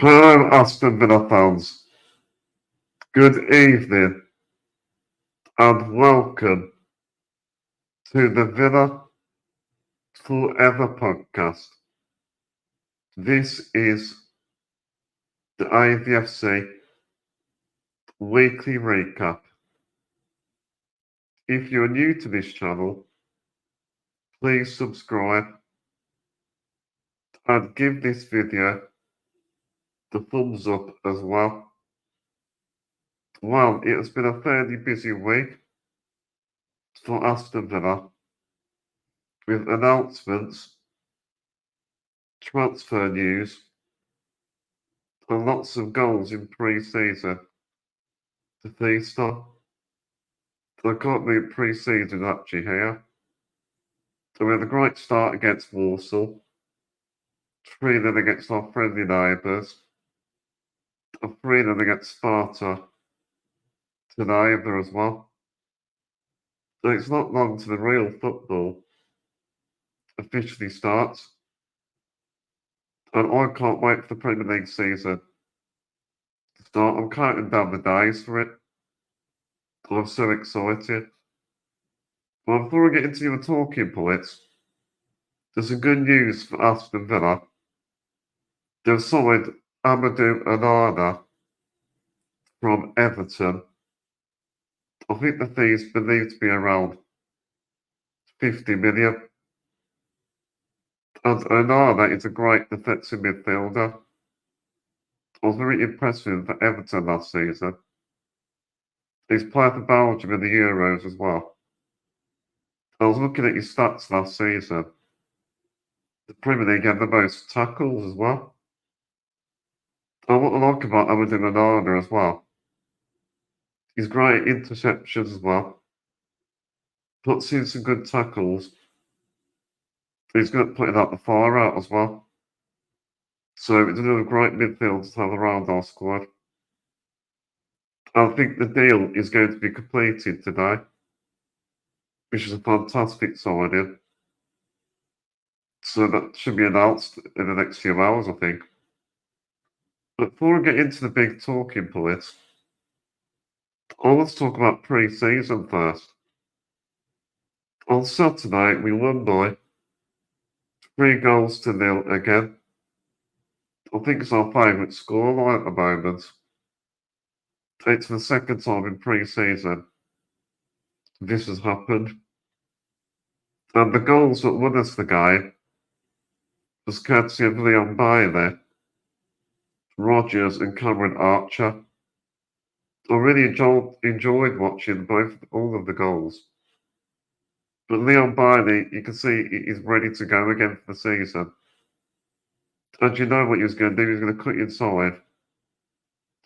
Hello, Aston Villa fans. Good evening and welcome to the Villa Forever podcast. This is the AVFC weekly recap. If you're new to this channel, please subscribe and give this video the thumbs up as well. Well, it has been a fairly busy week for Aston Villa with announcements, transfer news, and lots of goals in pre-season to feast on. I can't believe pre-season actually here. So we had a great start against Warsaw, 3-0 against our friendly neighbours, and 3-0 against Sparta today there as well. So it's not long to the real football officially starts. And I can't wait for the Premier League season to start. I'm counting down the days for it. I'm so excited. Well, before I get into the talking points, there's some good news for Aston Villa. They've signed Amadou Onana from Everton. I think the fee is believed to be around 50 million. And Onana is a great defensive midfielder. I was very impressed with him for Everton last season. He's played for Belgium in the Euros as well. I was looking at his stats last season. The Premier League had the most tackles as well. And what I like about Amadou Onana as well, he's great at interceptions as well. Puts in some good tackles. He's good at putting out the fire out as well. So it's another great midfield to have around our squad. I think the deal is going to be completed today, which is a fantastic signing. So that should be announced in the next few hours, I think. But before I get into the big talking points, I want to talk about pre-season first. On Saturday, we won by 3-0 again. I think it's our favourite scoreline at the moment. It's the second time in pre-season this has happened. And the goals that won us the game was courtesy of Leon Bailey, Rogers and Cameron Archer. I really enjoyed watching all of the goals. But Leon Bailey, you can see he's ready to go again for the season. And you know what he was going to do? He was going to cut inside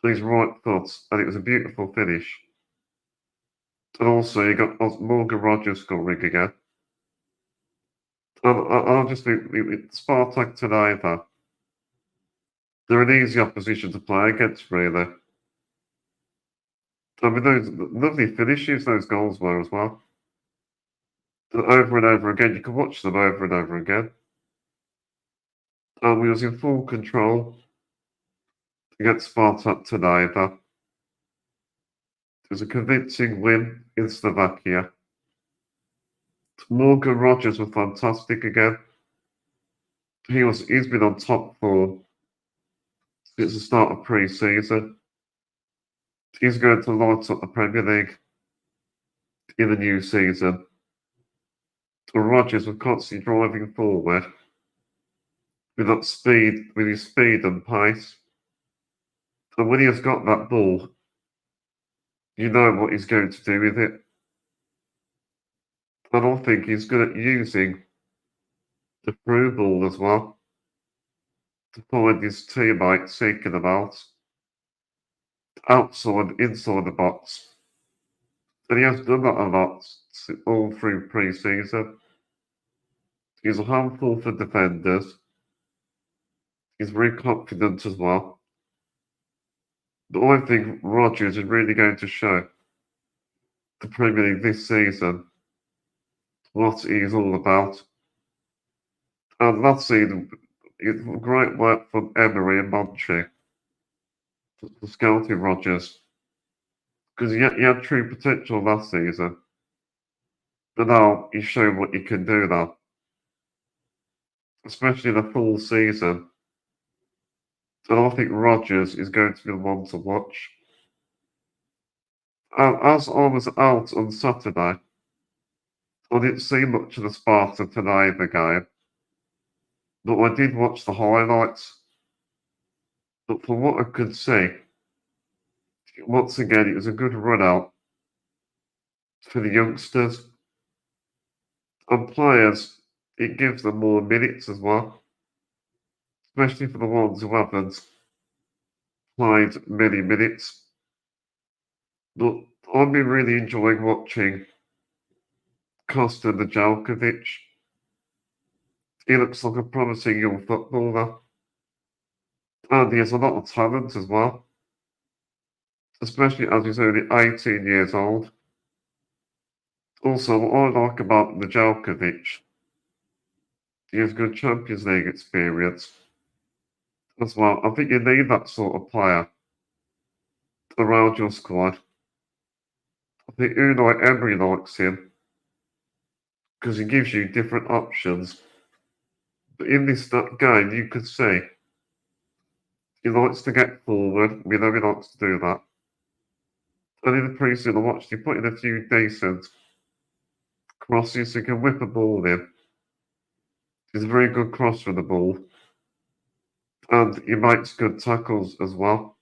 to his right foot, and it was a beautiful finish. And also, you got Morgan Rogers scoring again. And I'll just think, Spartak today, though, they're an easy opposition to play against, really. I mean, those lovely finishes, those goals were as well. Over and over again, you can watch them over and over again. And we was in full control against Spartak today, though. It was a convincing win in Slovakia. Morgan Rogers was fantastic again. He's been on top form since the start of pre-season. He's going to light up the Premier League in the new season. And Rogers was constantly driving forward with his speed and pace. And when he has got that ball, you know what he's going to do with it. And I think he's good at using the through ball as well to find his teammates seeking them out, outside, inside the box. And he has done that a lot all through pre-season. He's a handful for defenders. He's very confident as well. But I think Rogers is really going to show the Premier League this season what he's all about. And last season, it's great work from Emery and Monchi for scouting Rodgers. Because he had true potential last season. But now he's shown what he can do now. Especially the full season. And I think Rodgers is going to be the one to watch. And as I was out on Saturday, I didn't see much of the Sparta DIABY game. But I did watch the highlights. But from what I could see, once again, it was a good run out for the youngsters. And players, it gives them more minutes as well. Especially for the ones who haven't played many minutes. But I've been really enjoying watching Kosta Nedeljkovic. He looks like a promising young footballer. And he has a lot of talent as well. Especially as he's only 18 years old. Also, what I like about Nedeljkovic, he has good Champions League experience as well. I think you need that sort of player around your squad. I think Unai Emery likes him because he gives you different options. But in this game, you could see he likes to get forward. We know he likes to do that. And in the preseason, I watched him put in a few decent crosses so he can whip a ball in. He's a very good crosser of the ball. And he makes good tackles as well.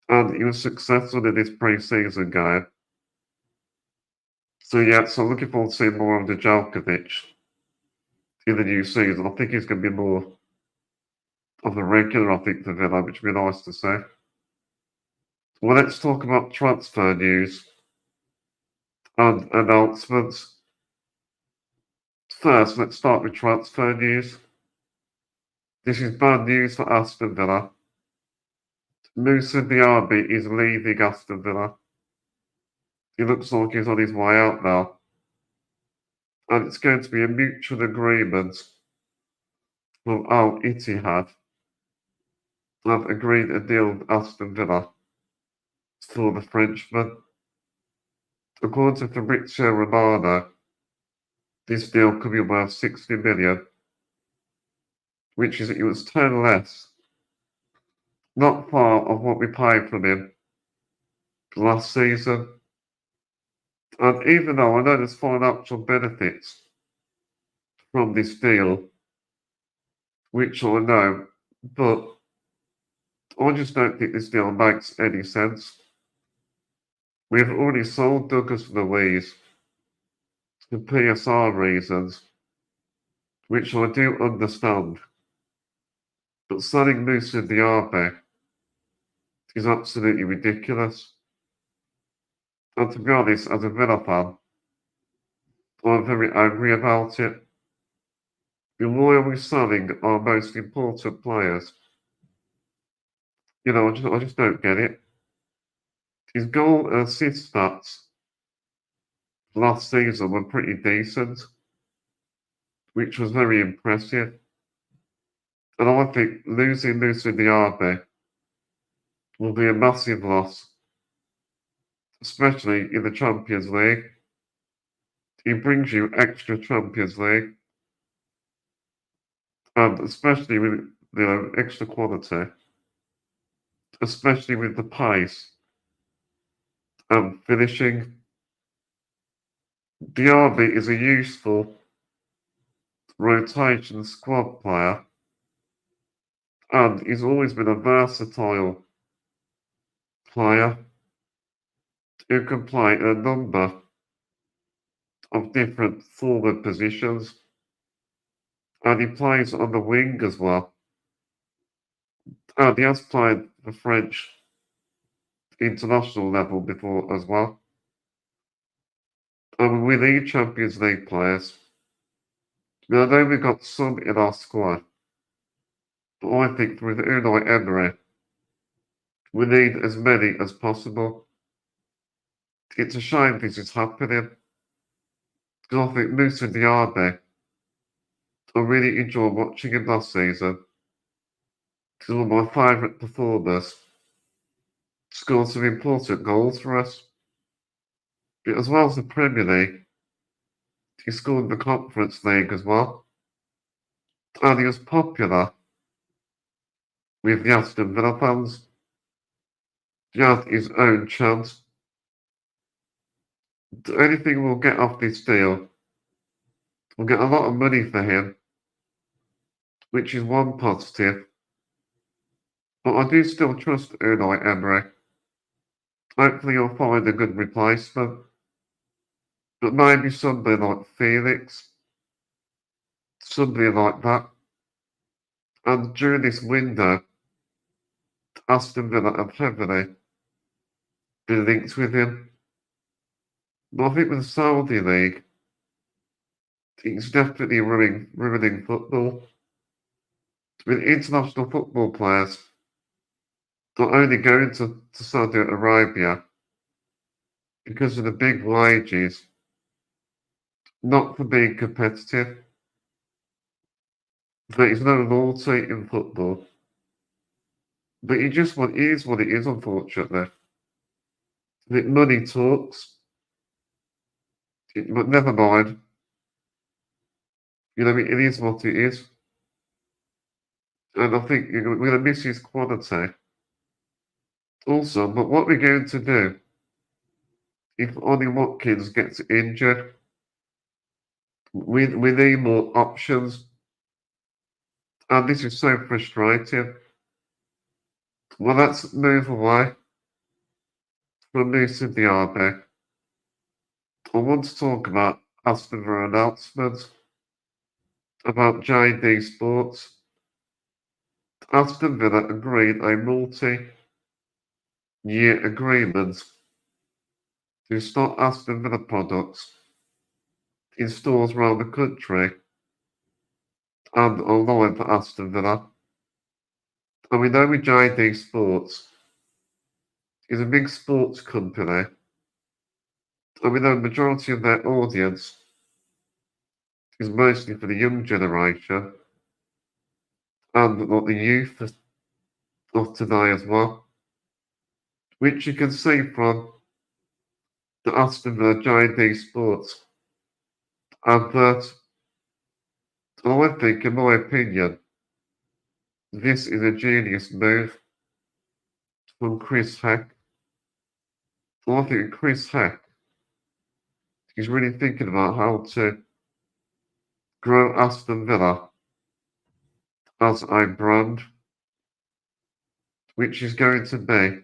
And he was successful in this pre-season game. So yeah, so I'm looking forward to seeing more of Nedeljkovic in the new season. I think he's going to be more of a regular, I think, for Villa, which would be nice to see. Well, let's talk about transfer news and announcements. First, let's start with transfer news. This is bad news for Aston Villa. Moussa Diaby is leaving Aston Villa. He looks like he's on his way out now. And it's going to be a mutual agreement from Al Ittihad have agreed a deal with Aston Villa for the Frenchman. According to Fabrizio Romano, this deal could be worth 60 million, which is it was 10 less, not far of what we paid from him last season. And even though I know there's financial benefits from this deal, which I know, but I just don't think this deal makes any sense. We've already sold Douglas Luiz for PSR reasons, which I do understand. But selling Moussa Diaby is absolutely ridiculous. And to be honest, as a Villa fan, I'm very angry about it. Why are we selling our most important players? You know, I just don't get it. His goal and assist stats last season were pretty decent, which was very impressive. And I think losing Moussa Diaby will be a massive loss, especially in the Champions League. He brings you extra Champions League, and especially with extra quality, especially with the pace and finishing. Diaby is a useful rotation squad player, and he's always been a versatile player who can play a number of different forward positions, and he plays on the wing as well. And he has played the French international level before as well. And we need Champions League players. Now, I know we've got some in our squad, but I think with Unai Emery, we need as many as possible. It's a shame this is happening, because I think Moussa Diaby, I really enjoyed watching him last season. He's one of my favourite performers scored some important goals for us. But as well as the Premier League, he scored in the Conference League as well. And he was popular with the Aston Villa fans. He had his own chant. Anything we'll get off this deal, we'll get a lot of money for him, which is one positive. But I do still trust Unai Emery. Hopefully he'll find a good replacement. But maybe somebody like Felix, somebody like that. And during this window, Aston Villa have heavily been linked with him. But I think with the Saudi League, it's definitely ruining football. With international football players not only going to Saudi Arabia because of the big wages, not for being competitive. There is no loyalty in football. But it is what it is, unfortunately. Money talks. But never mind. You know, it is what it is. And I think we're going to miss his quality. Also, but what we're going to do, if Ollie Watkins gets injured, we need more options. And this is so frustrating. Well, let's move away from Musa DIABY. I want to talk about Aston Villa announcement about JD Sports. Aston Villa agreed a multi-year agreement to stock Aston Villa products in stores around the country and online for Aston Villa. And we know with JD Sports is a big sports company, and we know the majority of their audience is mostly for the young generation and not the youth of today as well, which you can see from the Aston Villa JD Sports advert. And I think, in my opinion, this is a genius move from Chris Heck. And I think Chris Heck is really thinking about how to grow Aston Villa as a brand, which is going to be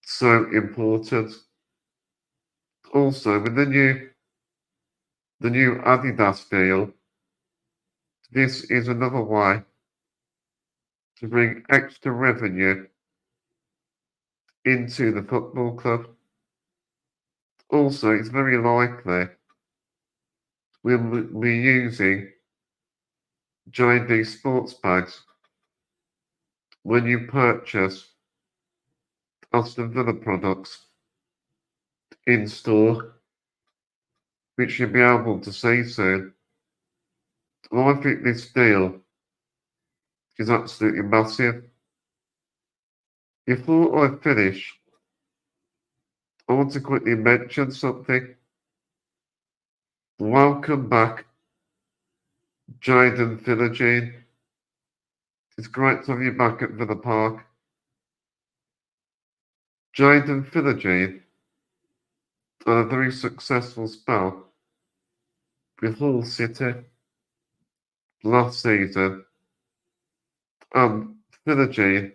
so important. Also, with the new Adidas deal, this is another way to bring extra revenue into the football club. Also, it's very likely we'll be using JD Sports bags when you purchase Aston Villa products in store, which you'll be able to see soon. And I think this deal is absolutely massive. Before I finish, I want to quickly mention something. Welcome back, Jayden Philogene. It's great to have you back at Villa Park. Jayden Philogene had a very successful spell with Hull City last season, and Philogene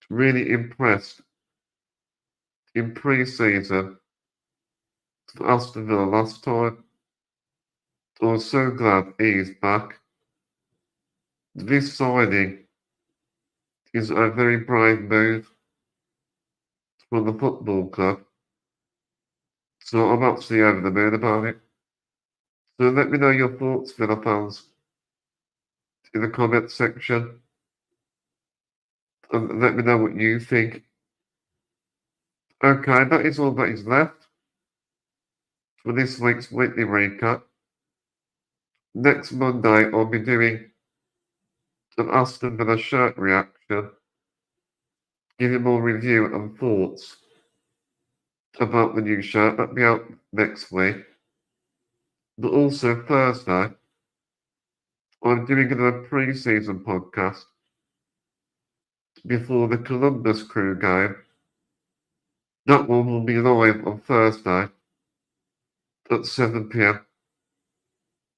really impressed in pre-season for Aston Villa last time. I was so glad he's back. This signing is a very brave move from the football club, so I'm absolutely over the moon about it. So let me know your thoughts, Villa fans, in the comment section, and let me know what you think. Okay, that is all that is left for this week's weekly recap. Next Monday, I'll be doing an Aston Villa shirt reaction give you more review and thoughts about the new show. That'll be out next week. But also Thursday, I'm doing a pre-season podcast before the Columbus Crew game. That one will be live on Thursday at 7 p.m.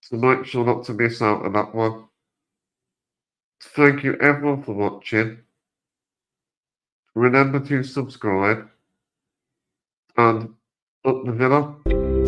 So make sure not to miss out on that one. Thank you everyone for watching. Remember to subscribe and up the Villa.